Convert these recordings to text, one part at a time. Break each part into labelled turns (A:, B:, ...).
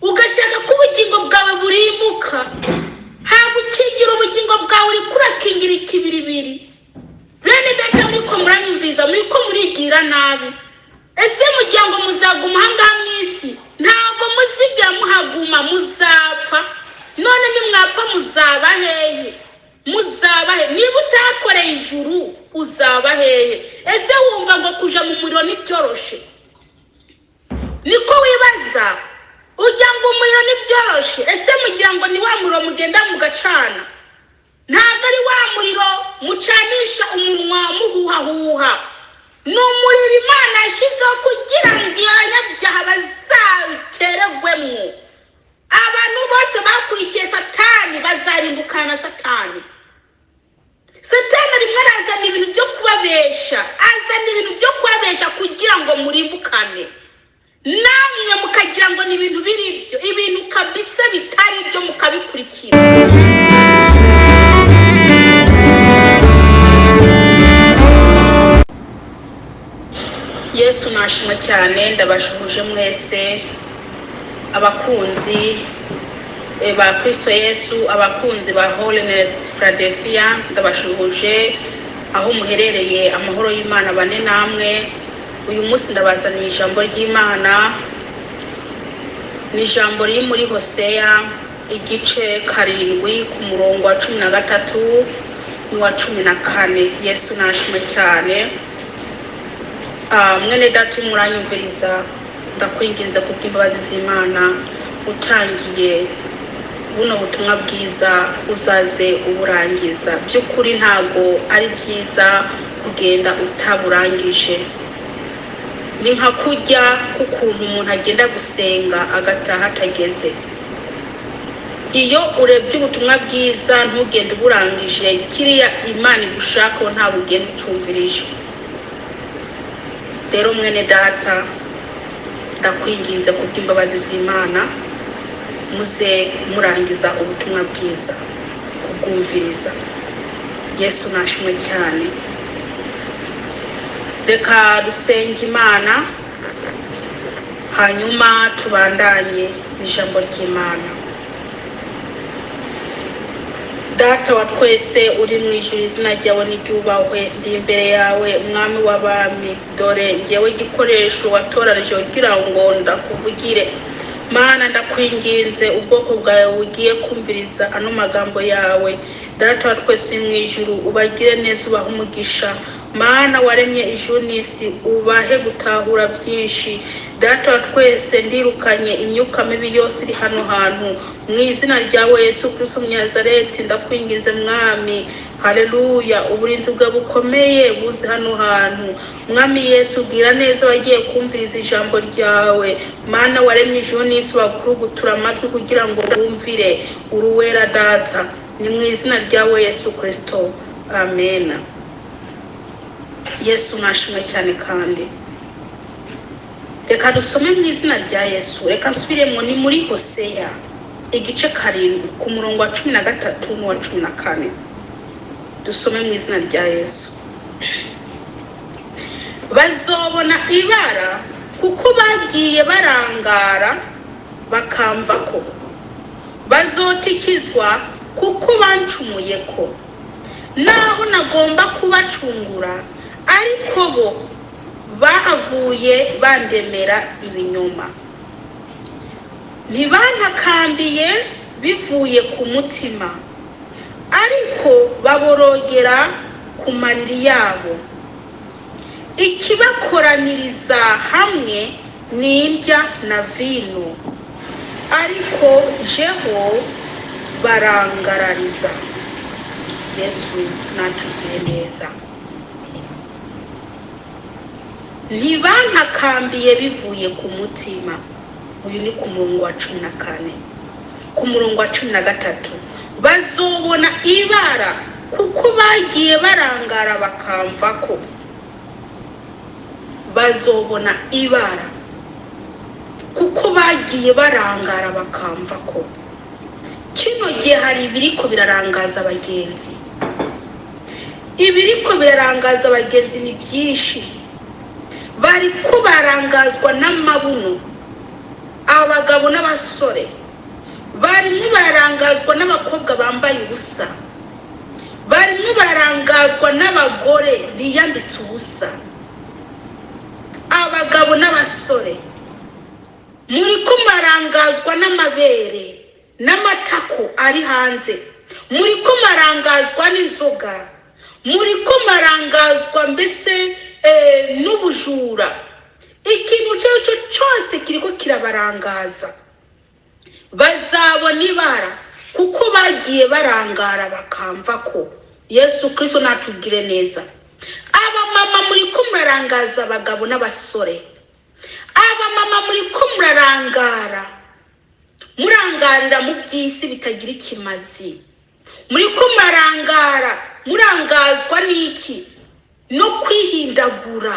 A: ugashaka ko ubugingo bwawe burimbuka, ntabwo ukigira ubugingo bwawe uri kurakingira ikibiribiri. Bene data muri ko muranyumviza, muri ko murigira nabi. Ese mugira ngo muzaguma ahangaha mu isi? Ntabwo muzijya muhaguma, muzapfa. None nimwapfa muzaba hehe? Muzaba hehe? Niba utakoreye ijuru uzaba hehe? Ese wumva ngo kuja mu muriro nibyoroshe? Niko wibaza? Ujya ngo umuriro nibyoroshe? Ese mugira ngo ni wa muriro mugenda mugacana? Ntabwo ari wa muriro mucanisha umunwa muhuhahuha. Ni umuriro Imana yashyizeho kugira ngo abanyabyaha bazateregwemo. Abantu bose bakurikiye Satani bazarimbukana na Satani. Satani rimwe arazana ibintu byo kubabesha, azana ibintu byo kubabesha kugira ngo murimbukane. Namwe mukagira ngo ni ibintu biri byo, ibintu kabisa bitari byo mukabikurikira. Yesu nashimwe cyane, ndabashuhuje mwese abakunzi ba Kristo Yesu, abakunzi ba Holiness Philadelphia, ndabashuhuje aho muherereye. Amahoro y'Imana bane namwe. Uyu munsi ndabazaniye ijambo ry'Imana, ni ijambo riri muri Hosea igice 7 ku murongo wa 13 n'uwa 14. Yesu nashimwe cyane. Mwene data muranyumviriza, ndakwinginze kubw'imbabazi z'Imana, utangiye buno butumwa bwiza uzaze uburangiza. By'ukuri ntago ari byiza kugenda utaburangije. Ni nka kujya kukuntu umuntu agenda gusenga agataha atageze. Iyo urebye ubutumwa bwiza ntugende uburangije, kiriya Imana igushaka nta bugenda ucumvirije. Rero mwene data, ndakwinginze kubw'imbabazi z'Imana, muze murangiza ubutumwa bwiza kubwumviriza. Yesu nashimwe cyane. Reka dusenge Imana, hanyuma tubandanye n'ijambo ry'Imana. Data wa twese uri mu ijuru, izina ryawe niryubahwe. Ndi imbere yawe umwami w'abami, dore ngewe igikoresho watoranije kugira ngo ndakuvugire. Mana, ndakwinginze ubwoko bwawe bugiye kumviriza ano magambo yawe. Data wa twese mu ijuru, ubagire neza, ubahe umugisha. Mana, waremye ijuru n'isi, ubahe gutahura byinshi. Data wa twese, ndirukanye imyuka mibi yose iri hano hantu mu izina ryawe Yesu Kristo Mnazareti. Ndakwinginze mwami, haleluya, uburinzi bwa bukomeye buze hano hantu. Mwami Yesu, gira neza bagiye kumviriza ijambo ryawe. Mana, waremye ijuru n'isi, bakurugutura amatwi kugira ngo bumvire. Uruwera data, ni mu izina ryawe Yesu Kristo, amen. Yesu nashimwe cyane kandi. Reka dusome mu izina rya Yesu. Reka nsubiremo, ni muri Hosea igice 7 ku murongo wa 13 n'uwa 14. Dusome mu izina rya Yesu. Bazobona ibara kuko bagiye barangara bakamva ko, bazotikizwa kuko bancumuye ko. Naho nagomba kubacungura, ariko bo bahavuye bandemera ibinyoma. Ntibanakambiye bivuye ku mutima, ariko baborogera ku mariri yabo. Ikibakoraniriza hamwe n'indya na vino, ariko jeho barangarariza. Yesu natugire neza. Ntibanakambiye bivuye ku mutima. Uyu ni ku murongo wa 14. Ku murongo wa 13, bazobona ibara kuko bagiye barangara bakamva ko. Bazobona ibara kuko bagiye barangara bakamva ko. Kino gihe hari ibiriko birarangaza abagenzi. Ibiriko birarangaza abagenzi ni byinshi. Bari kubarangazwa n'amabuno, abagabo n'abasore barimo bararangazwa n'abakobwa bambaye ubusa, barimo bararangazwa n'abagore biyambitse ubusa. Abagabo n'abasore muri ko marangazwa n'amabere n'amatako ari hanze, muri ko marangazwa n'inzoga, muri ko marangazwa mbese n'ubujura. Ikintu cyo cyose kiriko kirabarangaza. Bazabona ibara kuko bagiye barangara bakamva ko Yesu Kristo natugire neza. Aba mama muri ko murarangaza abagabo n'abasore, aba mama muri ko murangarira mu by'isi bitagira ikimazi, muri ko murangazwa n'iki no kwihindagura,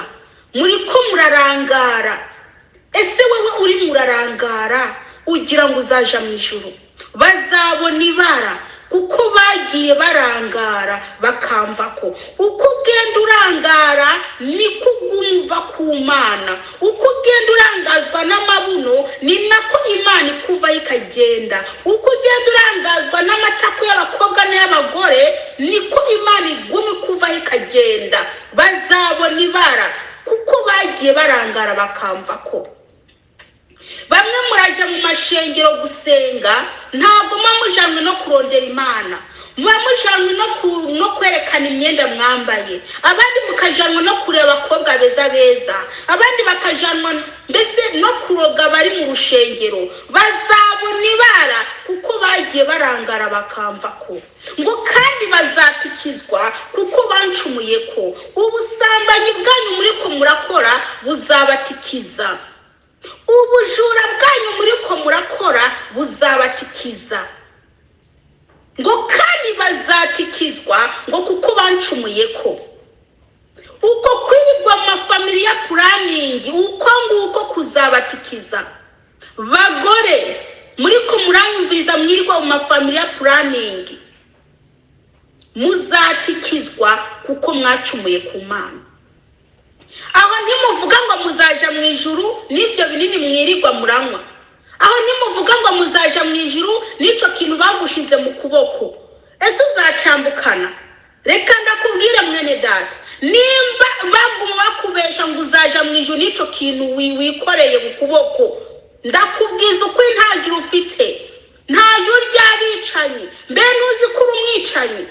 A: muri ko murarangara. Ese wewe uri murarangara ugira ngo uzaja mu ijuru? Bazabona ibara kuko bagiye barangara bakamva ko uko ugenda urangara niko umva ku Mana, uko ugenda urangazwa n'amabuno ni nako Imana ikuva ikagenda, uko ugenda urangazwa n'amatako y'abakobwa n'abagore niko Imana iguma ikuva ikagenda. Bazabona ibara kuko bagiye barangara bakamva ko. Bamwe muraje mu mashengero gusenga, ntabwo mujanywe no kurondera Imana, mujanywe no kwerekana imyenda mwambaye. Abandi mukajanwa no kureba abakobwa beza, abandi bakajanwa mbese no kuroga bari mu rushengero. Bazabona ibara kuko bagiye barangara bakamva ko. Ngo kandi bazatikizwa kuko bancumuye ko. Ubusambanyi bwanyu muri ko murakora buzabatikiza, ubujura bwanyu muri ko murakora buzabatikiza. Ngo kandi bazatikizwa ngo kuko bancumuye ko. Uko kwirirwa mu familia planning uko nguko kuzabatikiza. Bagore muri ko muranyumviza mwirirwa mu familia planning, muzatikizwa kuko mwacumuye ku Mana. Aho ntimuvuga ngo muzaja mu ijuru n'ibyo binini mwirirwa muranywa. Aho ntimuvuga ngo muzaja mu ijuru n'ico kintu bagushize mu kuboko. Ese uzacambukana? Reka ndakubwire mwene data, nimba baguma bakubesha ngo uzaja mu ijuru n'ico kintu wikoreye mu kuboko, ndakubwiza uko nta juru ufite, nta juru ry'abicanyi. Mbe ntuzi ko umwicanyi?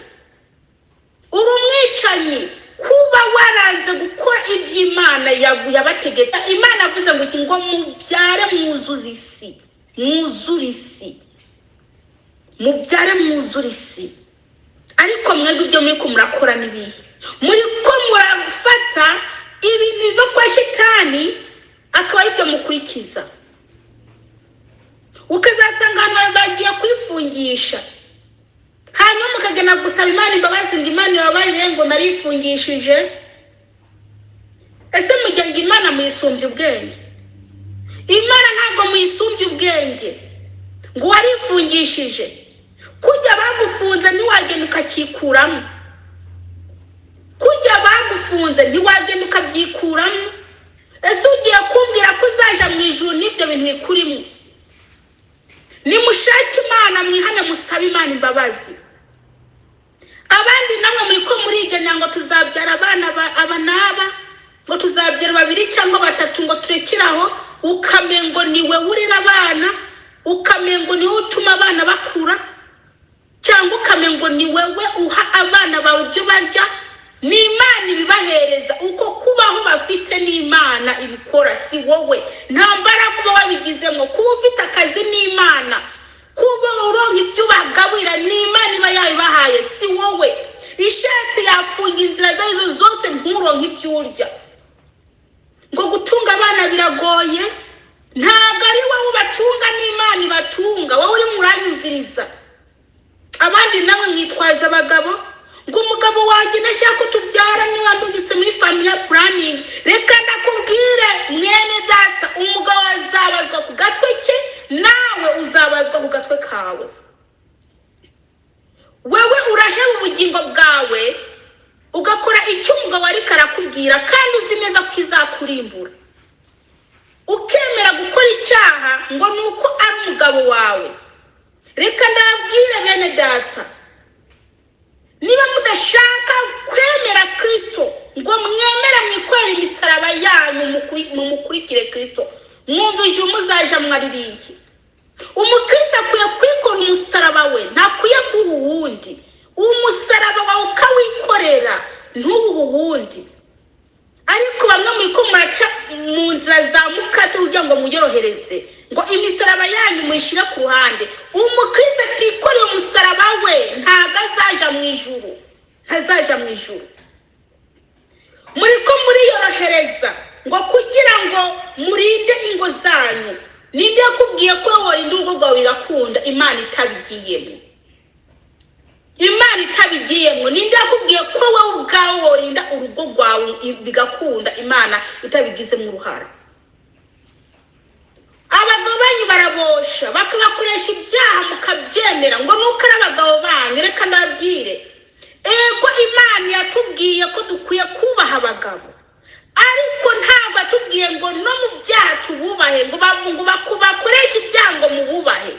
A: Uri umwicanyi kuba waranze gukora iby'Imana yabategeka. Imana avuze ngo iki, ngo mubyare mwuzuza isi, mwuzura isi, mubyare mwuzura isi. Ariko mwebwe ibyo muri ko murakora nibihe? Muri ko murafata ibintu biva kwa shitani akaba ibyo mukurikiza. Ukazasanga abantu bagiye kwifungisha, hanyuma mukagena gusaba Imana imbabazi ngo Imana yabaye ngo narifungishije. Ese mugenga Imana muyisumbye ubwenge? Imana ntabwo muyisumbye ubwenge ngo warifungishije. Kujya bagufunze ntiwagenda ukakikuramo, kujya bagufunze ntiwagenda ukabyikuramo. Ese ugiye kumbwira ko uzaja mu ijuru n'ibyo bintu bikurimo? Nimushake Imana, mwihane, musabe Imana imbabazi. Abandi namwe muri ko muriganya ngo tuzabyara abana aba naba, ngo tuzabyara 2 cyangwa 3 ngo turekiraho, ukamengo niwe urira abana, ukamengo niwe utuma abana bakura, cyangwa ukamengo ni wewe uha abana bawe ibyo barya. Ni Imana ibibahereza. Uko kubaho bafite ni Imana ibikora, si wowe. Nta mbaraga uba wabigizemo. Kuba ufite akazi ni Imana, kuba uronka ibyo bagabira ni Imana iba yabibahaye, si wowe. Ishatse yafunga inzira zazo zose nturonka ibyo urya. Ngo gutunga abana biragoye, ntabwo ari wowe ubatunga, ni Imana ibatunga. Wowe uri muranyumviriza. Abandi namwe mwitwaza abagabo ngo umugabo wanjye nashaka tubyara ni wandugitse muri family planning. Reka ndakubwire mwene data, umugabo azabazwa ku gatwe ke, nawe uzabazwa ku gatwe kawe. Wewe uraheba ubugingo bwawe ugakora icyo umugabo ari karakubwira kandi uzi neza ko izakurimbura. Ukemera gukora icyaha ibyaha ngo nuko ari umugabo wawe. Reka ndabwire bene data, niba mudashaka kwemera Kristo ngo mwemera mwikorera imisaraba yanyu mukurikire Kristo, mwumvije muzaja mwaririye. Umukristo akwiye kwikora umusaraba we, ntakwiye kuba uwundi. Umusaraba wawe ukawikorera ntubuhe uwundi. Ariko bamwe mwiko muraca mu nzira za mukate kugira ngo muyorohereze, ngo imisaraba yanyu muyishira ku ruhande. Umukristo atikoreye umusaraba we ntago azaja mu ijuru, ntazaja mu ijuru. Muriko muriyorohereza ngo kugira ngo murinde ingo zanyu. Ninde yakubwiye ko worinda urugo rwawe bigakunda Imana itabigiyemo? Imana itabigiyemo. Ninde yakubwiye ko wowe ubwawe worinda urugo rwawe bigakunda Imana itabigizemo uruhara? Abagabo banyu barabosha bakabakoresha ibyaha mukabyemera ngo nuko ari abagabo banyu. Reka ndabwire, ego Imana yatubwiye ko dukwiye kubaha abagabo, ariko ntabwo atubwiye ngo no mu byaha tububahe, ngo bakoresha ibyaha ngo mububahe.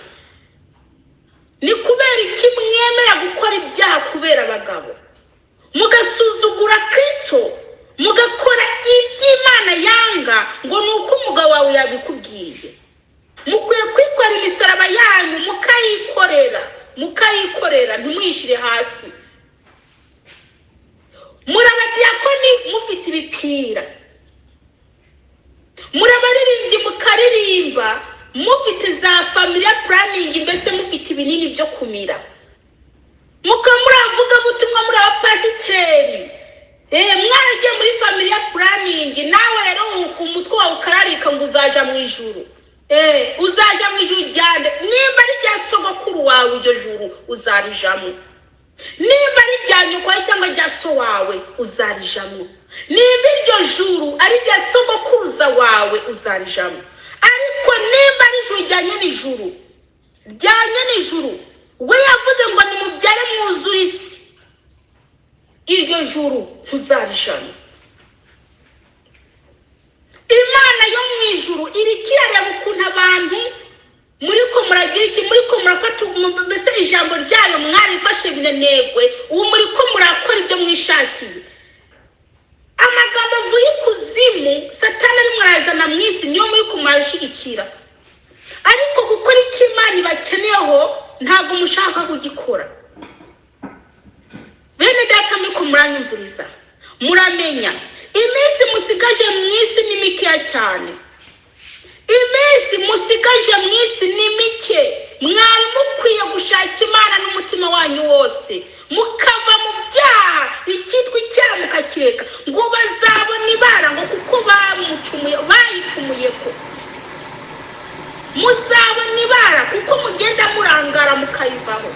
A: Ni kubera iki mwemera gukora ibyaha kubera abagabo, mugasuzugura Kristo, mugakora iby'Imana yanga ngo nuko umugabo wawe yabikubwiye? Mukwiye kwikora imisaraba yanyu mukayikorera ntimwishire hasi. Murabadiyakoni mufite ibipira, murabaririmbyi mukaririmba mufite za family planning, mbese mufite ibinini byo kumira, muravuga butumwa muri abapasiteri. Mwaragiye muri family planning, nawe rero umutwe wawe ukararika ngo uzaja mu ijuru. Uzaja mu ijuru ryande? Nimba ari rya sogokuru wawe iryo juru uzarijamo. Nimba ari rya nyoko cyangwa rya so wawe uzarijamo. Nimba iryo juru ari rya sogokuruza wawe uzarijamo. Ariko nimba ari ijuru ryanye n'ijuru, we yavuze ngo nimubyare mwuzure isi, iryo juru ntuzarijamo. Imana yo mu ijuru irikirareba ukuntu abantu muriko muragira iki, muriko murafata mbese ijambo ryayo mwarifashe binenegwe, ubu muriko murakora ibyo mwishakiye. Amagambo avuye kuzimu Satani ari mwarazana mu isi niyo muriko murashigikira, ariko gukora icyo Imana ibakeneyeho ntabwo mushaka kugikora. Bene data muriko muranyumviriza, muramenya iminsi musigaje mu isi ni mikeya cyane. Iminsi musigaje mu isi ni mike. Mwari mukwiye gushaka Imana n'umutima wanyu wose, mukava mu byaha, icyitwa icyaha mukakireka, ngo bazabona ibara ngo kuko bayicumuye ko. Muzabona ibara kuko mugenda murangara mukayivaho.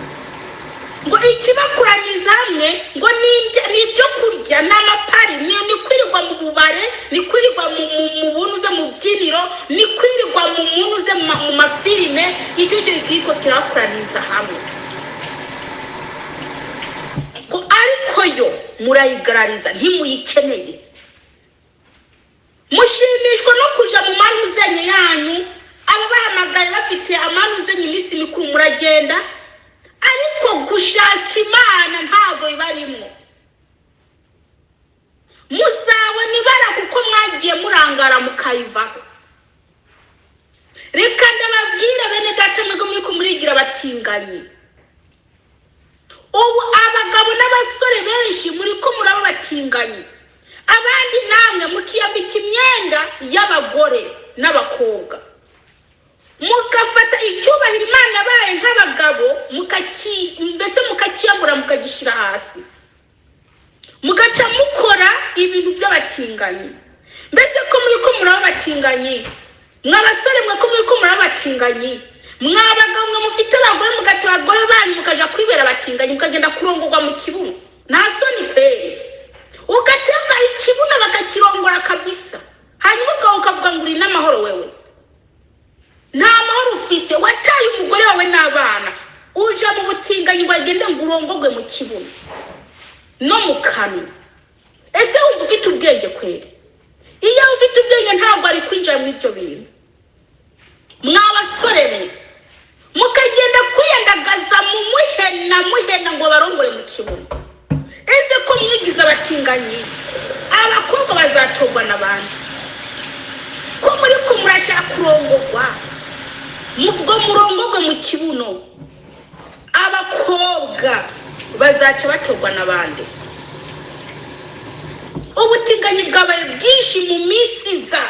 A: Ngo ikibakuraniza hamwe ngo ni ibyo kurya n'amapari, ni kwirirwa mu bubare, ni kwirirwa mu bunuze mu byiniro, ni kwirirwa mu munuze mu mafilime. Icyo giko kirakuraniza hamwe. Ko ariko yo murayigarariza ntimuyikeneye. Mushimishwa no kuja mu manuzenye yanyu, aba bahamagaye bafite amanuzenye iminsi mikuru muragenda, ariko gushaka Imana ntabwo ibarimo. Muzabona ibara kuko mwagiye murangara mukayivaho. Reka ndababwira bene data mwebwe muriko murigira batinganye. Ubu abagabo n'abasore benshi muriko muraba batinganye, abandi namwe mukiyambika imyenda y'abagore n'abakobwa, mukafata icyubahiro Imana yabaye nk'abagabo mbese mukakiyambura mukagishira hasi, mugaca mukora ibintu by'abatinganye. Mbese ko muriko muraba batinganye, mwabasore mwe ko muriko muraba batinganye, mwabagabo mwe mufite abagore mugati abagore banyu mukaja kwibera batinganye, mukagenda kurongorwa mu kibuno. Nta soni kweri. Ugateka ikibuno bakakirongora kabisa, hanyuma ukavuga ngo uri n'amahoro wewe. Nta mahoro ufite, wataye umugore wawe n'abana, uja mu butinganyi bagende ngo urongogwe mu kibuno no mu kanwa. Ese wumva ufite ubwenge kweri? Iyo ufite ubwenge ntabwo ari kwinjira muri ibyo bintu. mwabasore mwe mukagenda kwiyandagaza mu muhena ngo barongore mu kibuno. Ese ko mwigize abatinganyi abakobwa bazatogwa n'abandi ko muri ko murashaka kurongorwa mubwo murongorwa mu kibuno abakobwa bazaca batogwa n'abandi. Ubutinganyi bwabaye bwinshi mu misiza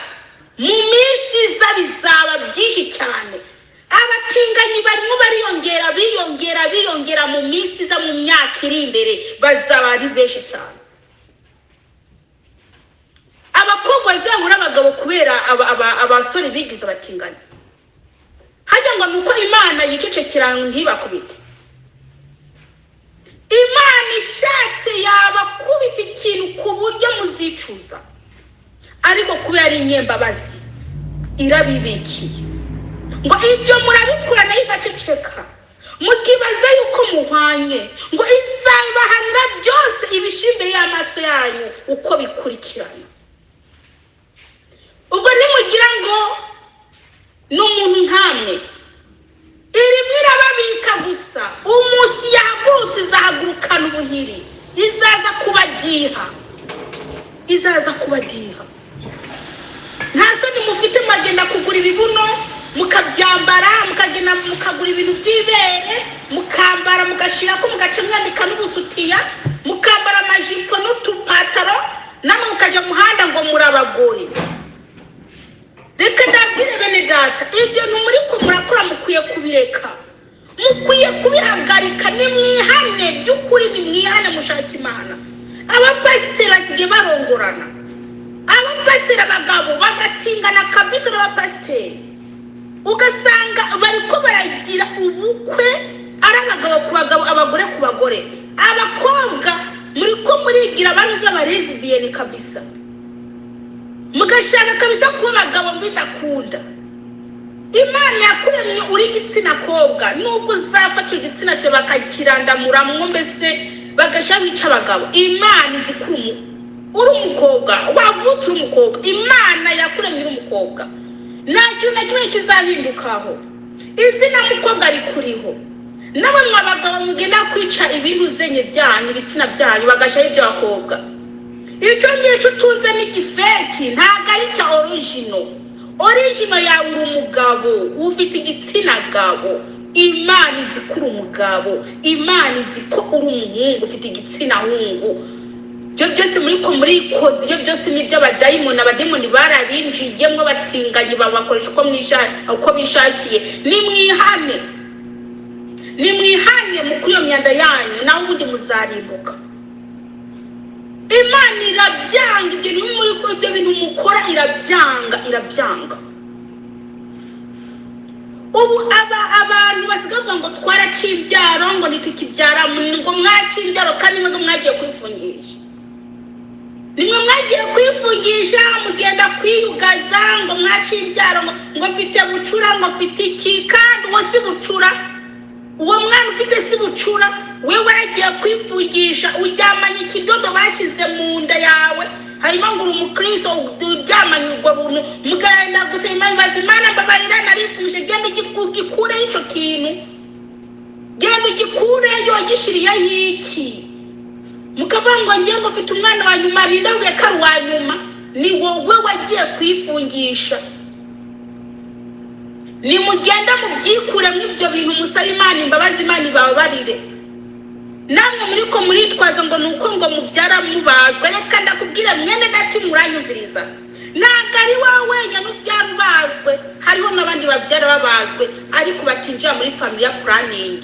A: bizaba byinshi cyane. Abatinganyi barimo bariyongera mu misiza mu myaka iri imbere bazaba ari benshi cyane. Abakobwa bazahura abagabo kubera abasore bigize abatinganyi. Hajya ngo nuko Imana yicecekera ntibakubite. Imana ishatse yabakubita ikintu ku buryo muzicuza, ariko kubera inyembabazi irabibikiye ngo ibyo murabikura nayo igaceceka. Mukibaza yuko muhwanye ngo izabahanira byose ibishimbire y'amaso yanyu uko bikurikirana. Ubwo nimugira ngo n'umuntu nkamwe irimo irababika gusa, umunsi yagurutse izahagurukana ubuhiri, izaza kubadiha. Nta soni mufite mwagenda kugura ibibuno mukabyambara, mukagenda mukagura ibintu by'ibere mukambara, mugashira ko mugaca mwambika n'ubusutiya, mukambara amajipo n'utupataro, namwe mukaja muhanda ngo murabagore. Reka ndabwire bene data, ibyo muri ko murakora mukwiye kubireka, mukwiye kubihagarika. Nimwihane by'ukuri, nimwihane mushaka Imana. Abapasiteri basigaye barongorana, abapasiteri abagabo bagatingana kabisa n'abapasiteri, ugasanga bariko baragira ubukwe ari abagabo ku bagabo, abagore ku bagore. Abakobwa muri ko murigira abantu z'abaresbiyeni kabisa, mugashaka kabisa kuba abagabo bidakunda. Imana yakuremye uri igitsina kobwa, nubwo uzafata igitsina cye bakakirandamura mbese bagasha bica abagabo. Imana izikumu uri umukobwa, wavutse uri umukobwa. Imana yakuremye uri umukobwa, nacyo kimwe kizahindukaho. Izina mukobwa rikuriho. Nawe mwabagabo mugenda kwica ibintu zenye byanyu, ibitsina byanyu bagasha ibyo bakobwa. Icyo ngicyo utunze n'igifeki ntabwo ari cya original yawe uri umugabo ufite igitsina gabo. Imana izi ko uri umugabo, Imana izi ko uri umuhungu ufite igitsina hungu. Ibyo byose murikoze, ibyo byose nibyo abadayimoni barabinjiyemo batinganye babakoresha uko bishakiye. Nimwihane mukuri iyo myanda yanyu, naho ubundi muzarimbuka. Imana irabyanga ibyo bintu mukora, irabyanga. Ubu abantu basigaye ngo twaraciye ibyaro, ngo nitukibyara, ngo mwaciye ibyaro kandi mwe mwagiye kwifungisha. Nimwe mwagiye kwifungisha mugenda kwiyugaza ngo mwaciye ibyaro, ngo mfite bucura, ngo mfite iki, kandi uwo si bucura. Uwo mwana ufite si bucura, we waragiye kwifungisha, uryamanye ikidodo bashyize mu nda yawe, hanyuma ngo umukristo uryamanye ubwo buntu, mugenda gusa Imana Mbabarira narifuje, genda ugikure icyo kintu, genda ugikureyo gishiriye iki. Mukavuga ngo ngiye ngo ufite umwana wa nyuma, nindabwiye ko ari uwa nyuma, ni wowe wagiye kwifungisha. Nimugenda mubyikure mw'ibyo bintu, musaba Imana imbabazi, Imana ibabarire. Namwe muri ko muritwaza ngo nuko ngo mubyara mubazwe. Reka ndakubwira mwene dati muranyumviriza, ntabwo ari wowe wenyine ubyara ubazwe, hariho n'abandi babyara babazwe ariko batinjira muri family planning.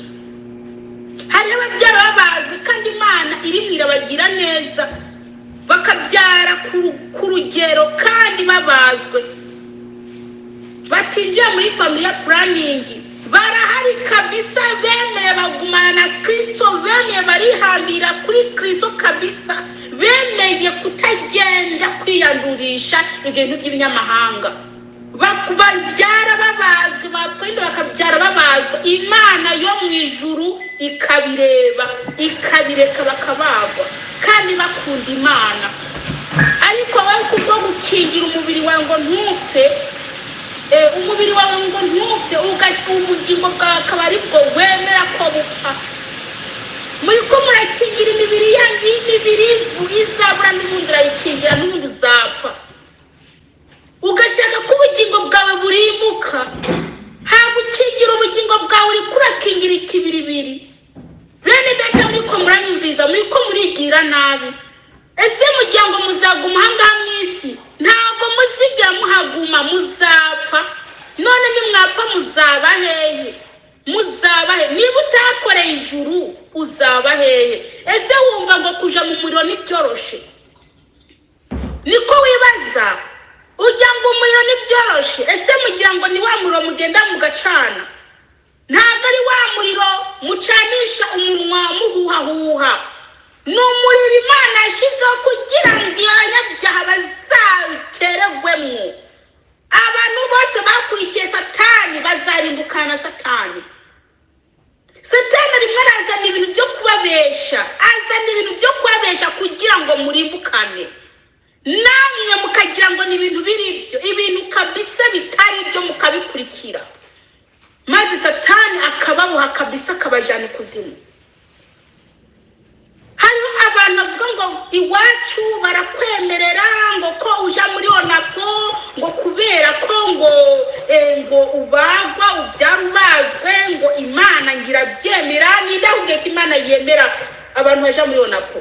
A: Hari ababyara babazwe kandi Imana irimwe irabagira neza, bakabyara ku rugero kandi babazwe, batinjira muri family planning. Barahari kabisa, bemeye bagumana na Kristo, bemeye barihambira kuri Kristo kabisa, bemeye kutagenda kwiyandurisha ibintu by'ibinyamahanga. Bakubabyara babazwe, bakwenda bakabyara babazwe. Imana yo mu ijuru ikabireka bakabagwa kandi bakunda Imana. Ariko wowe kubwo gukingira umubiri wawe ngo ntupfe, umubiri wawe ngo ntupfe ugashyira ubugingo bwawe akaba ari bwo wemera ko bupfa. muri ko murakingira imibiri yanyu y'imibiri izabura n'ubundi urayikingira n'ubundi uzapfa. ugashaka ko ubugingo bwawe burimbuka, ntabwo ukingira ubugingo bwawe uri kurakingira ikibiribiri. bene data muri ko muranyumviza, muri ko murigira nabi. ese mugira ngo muzaguma ahangaha mu isi? ntabwo muzigera muhaguma, muzapfa. none nimwapfa muzaba hehe? muzaba he? niba utakoreye ijuru uzaba hehe? ese wumva ngo kuja mu muriro nibyoroshe? niko wibaza? ujya ngo umuriro nibyoroshe? ese mugira ngo ni wa muriro mugenda mugacana? ntabwo ari wa muriro mucanisha umunwa muhuhahuha. ni umuriro Imana yashyizeho kugira ngo abanyabyaha bazateregwemo. abantu bose bakurikiye Satani bazarimbukana na Satani. Satani rimwe arazana ibintu byo kubabesha, azana ibintu byo kubabesha kugira ngo murimbukane. namwe mukagira ngo ni ibintu biribyo, ibintu kabisa bitari byo mukabikurikira, maze Satani akababuha kabisa akabajana ikuzimu. hariho abantu bavuga ngo iwacu barakwemerera ngo ko uja muri onapo ngo kubera ko ngo ubagwa ubyara ubazwe ngo Imana ngira byemera. ninde akubwiye ko Imana yemera abantu baja muri onapo?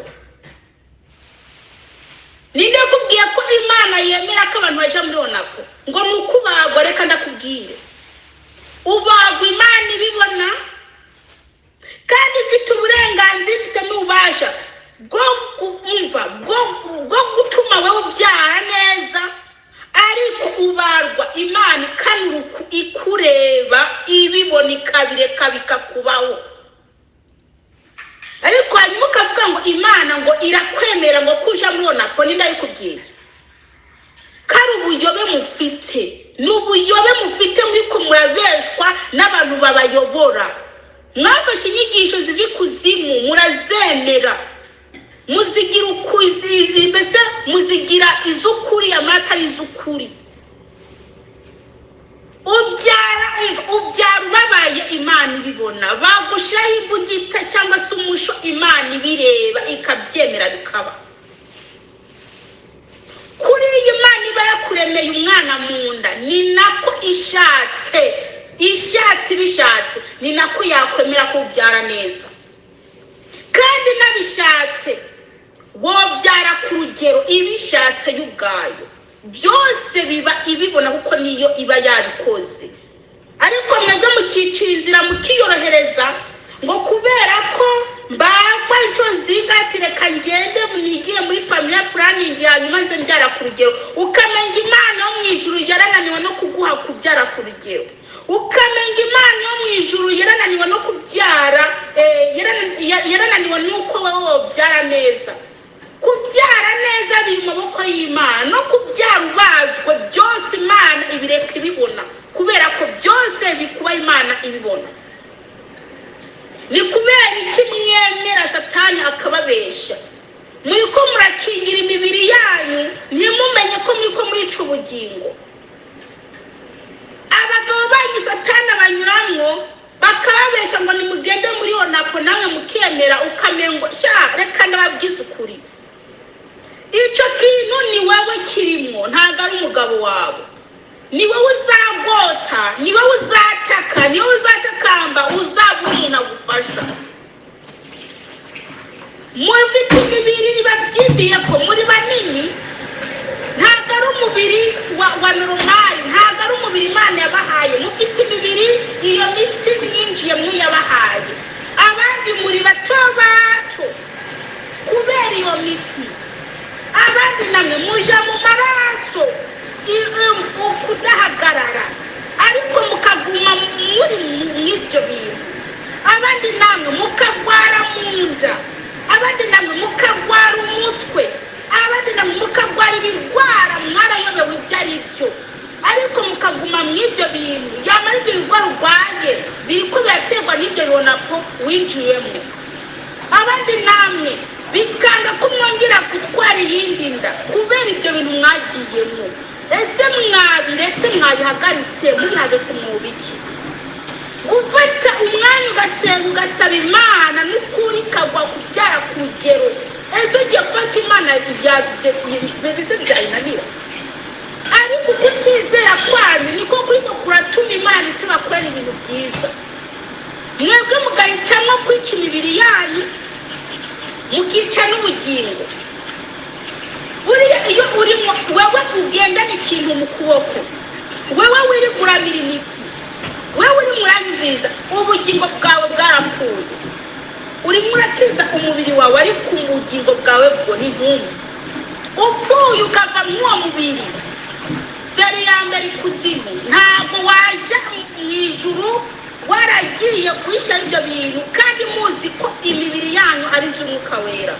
A: ninde akubwiye ko Imana yemera ko abantu baja muri onapo? ngo nukubagwa. reka ndakubwire, ubagwa Imana ibibona kandi ifite uburenganzira, ifite n'ububasha bwo gutuma wowe ubyara neza. ariko ubarwa Imana ikanuruka ikureba ibibona ikabireka bikakubaho. ariko hanyuma ukavuga ngo Imana ngo irakwemera ngo kuja muri onapo. ninde ayikubwiye? kari ubuyobe mufite, n'ubuyobe mufite mwiko murabeshwa n'abantu babayobora. mwafashe inyigisho zivi kuzimu murazemera, muzigira ukuzizi, mbese muzigira izukuri amata ari izukuri. ubyara ubabaye Imana ibibona, bagushiraho imbugita cyangwa se umusho Imana ibireba ikabyemera bikaba. kuri Imana iba yakuremeye umwana mu nda, ni nako ishatse bishatse ni nako yakwemera ko ubyara neza. kandi nabishatse wobyara ku rugero ibishatse y'ubwayo, byose biba ibibona kuko niyo iba yabikoze. ariko mwebwe mukicira inzira mukiyorohereza ngo kubera ko mbagwa inco zingati reka ngende munigire muri family planning hanyuma nze mbyara ku rugero. ukamenga Imana yo mu ijuru yarananiwe no kuguha kubyara ku rugero. ukamenga Imana yo mu ijuru yarananiwe no kubyara, yarananiwe nuko wowe wobyara neza. kubyara neza biri mu maboko y'Imana, no kubyara ubazwe byose Imana ibireka ibibona, kubera ko byose bikuba Imana ibibona. ni kubera iki mwemera Satani akababesha? muri ko murakingira imibiri yanyu ntimumenye ko muri ko mwica ubugingo. abagabo banyu Satani abanyuramwo bakababesha ngo nimugende muri onapo, namwe mukemera ukamengo sha reka ndababwiza ukuri. icyo kintu ni wowe kirimo, ntabwo ari umugabo wawe. ni wowe uzagota, ni wowe uzataka, ni wowe uzatakamba, uzaba umuntu agufasha. mufite imibiri babyimbiye ko muri banini, ntabwo ari umubiri wa normal, ntabwo ari umubiri Imana yabahaye. mufite imibiri iyo mitsi myinjiye muyabahaye. abandi muri bato kubera iyo mitsi. abandi namwe muja mu maraso kudahagarara, ariko mukaguma muri mw'ibyo bintu. abandi namwe mukagwara mu nda, abandi namwe mukagwara umutwe, abandi namwe mukagwara ibirwara mwarayobewe ibyo ari byo, ariko mukaguma mw'ibyo bintu. yamara ibyo birwara urwaye biriko biraterwa n'ibyo onapo winjiyemo. abandi namwe bikanga ko mwongera gutwara iyindi nda kubera ibyo bintu mwagiyemo. ese mwabiretse mwabihagaritse mubihagaritse mu biki gufata umwanya ugasenga ugasaba Imana n'ukuri kagwa kubyara kugero ese ugiye gufata Imana bize byayinanira ariko kutizera kwanyu niko kuriko kuratuma Imana itubakorera ibintu byiza mwebwe mugahitamo kwica imibiri yanyu mukica n'ubugingo buriya iyo urimo wewe ugendana ikintu mu kuboko wewe wiri kuramira imitsi wewe uri muranyumviza ubugingo bwawe bwarapfuye uri murakiza umubiri wawe ariko ubugingo bwawe bwo ni ntumbi upfuye ukava mu uwo mubiri feri ya mbere ikuzimu ntabwo waje mu ijuru waragiye kwisha ibyo bintu kandi muzi ko imibiri yanyu ari inz'umwuka wera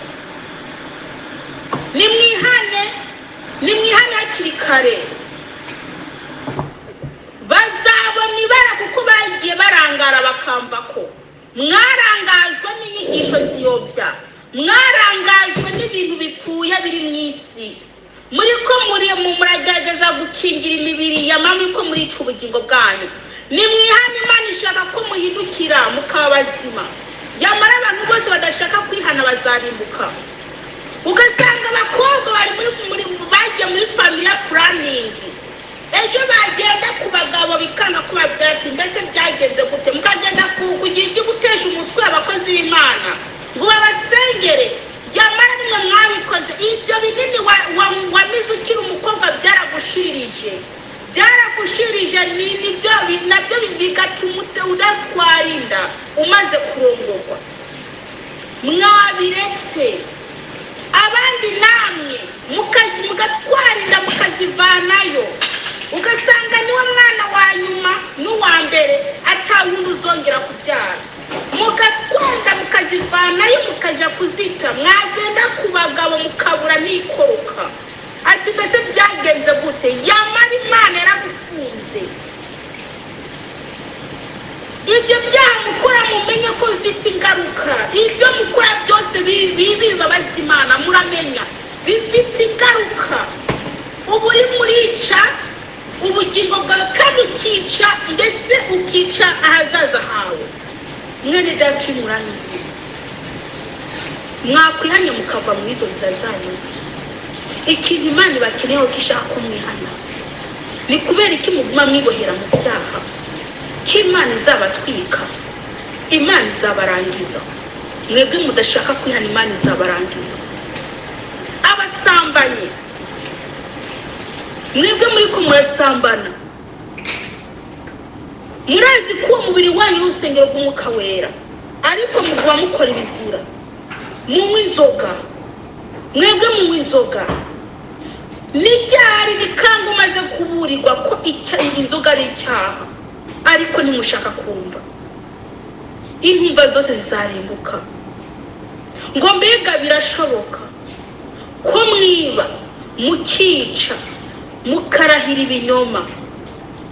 A: nimwihane hakirikare bazabona ibara kuko bagiye barangara bakamva ko mwarangajwe n'inyigisho ziyobya mwarangajwe n'ibintu bipfuye biri mu isi muri ko muragerageza gukingira imibiri ya mama ko murica ubugingo bwanyu nimwihane Imana ishaka ko muhindukira mukaba bazima yamara abantu bose badashaka kwihana bazarimbuka ugasanga abakobwa bari bagiye muri family planning ejo bagenda ku bagabo bikanga kuba byati mbese byagenze gute mukagenda kugira iki guteje umutwe abakozi b'Imana ngo babasengere yamara nimwe mwabikoze ibyo binini wamize ukiri umukobwa byaragushirije nibyo nabyo bigatuma udatwarinda umaze kurongorwa mwabiretse abandi namwe mugatwarinda mukazivanayo ugasanga niwe mwana wa nyuma n'uwa mbere atawundi uzongera kubyara mugatwanda mukazivanayo mukaja kuzita mwagenda ku bagabo mukabura n'ikoroka ati mbese byagenze gute yamara Imana yaragufunze ibyo byaha mukora mumenye ko bifite ingaruka ibyo mukora byose bibabaza Imana muramenya bifite ingaruka ubu uri murica ubugingo bwawe kandi ukica mbese ukica ahazaza hawe mwene data murangiza mwakwihanye mukava muri izo nzira zanyu ikintu Imana ibakeneyeho ko ishaka ko mwihana ni kubera iki muguma mwibohera mu byaha ko Imana izabatwika Imana izabarangiza mwebwe mudashaka kwihana Imana izabarangiza abasambanye mwebwe muri ko murasambana murazi ko uwo mubiri wanyu urusengero rw'umwuka wera ariko mugwa mukora ibizira munywa inzoga mwebwe munywa inzoga n'icyari nikanga umaze kuburirwa ko inzoga ari icyaha ariko nimushaka kumva intumva zose zizarimbuka ngo mbega birashoboka ko mwiba mukica mukarahira ibinyoma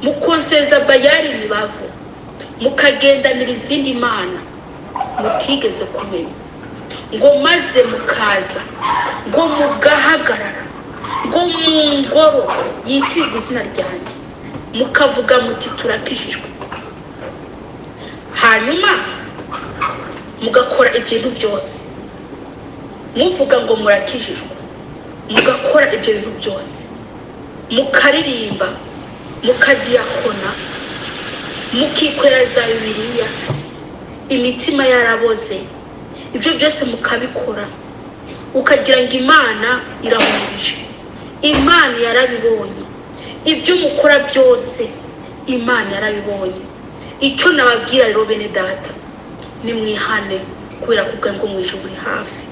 A: mukonseza bayari imibavu mukagendanira izindi mana mutigeze kumenya ngo maze mukaza ngo mugahagarara ngo mu ngoro yitirirwa izina ryanjye mukavuga muti turakijijwe hanyuma mugakora ibintu byose muvuga ngo murakijijwe mugakora ibyo bintu byose mukaririmba mukadiyakona mukikwereza Bibiliya imitima yaraboze ibyo byose mukabikora ukagira ngo Imana iramumirije Imana yarabibonye ibyo mukora byose Imana yarabibonye icyo nababwira rero bene data nimwihane kubera kubwa ngo mwijuru hafi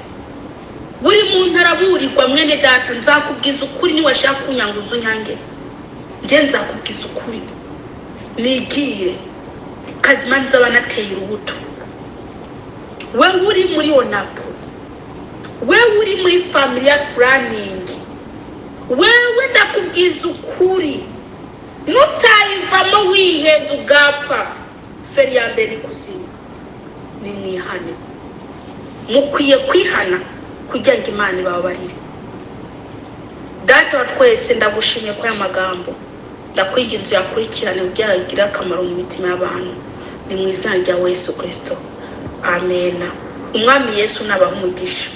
A: buri muntu araburirwa mwene data nzakubwiza ukuri ni washaka kunyanguza unyange nge nzakubwiza ukuri nigire kazima nzaba nateye urubuto wewe uri muri onapo wewe uri muri family planning wewe ndakubwiza ukuri nutayivamo wiheza ugapfa feri ya mbere kuzimu nimwihane mukwiye kwihana kugira ngo Imana ibabarire data wa twese ndagushimye ko aya magambo ndakwinginze yakurikirane byagira akamaro mu mitima y'abantu, ni mu izina rya Yesu Kristo, amen. Umwami Yesu nabaha umugisha.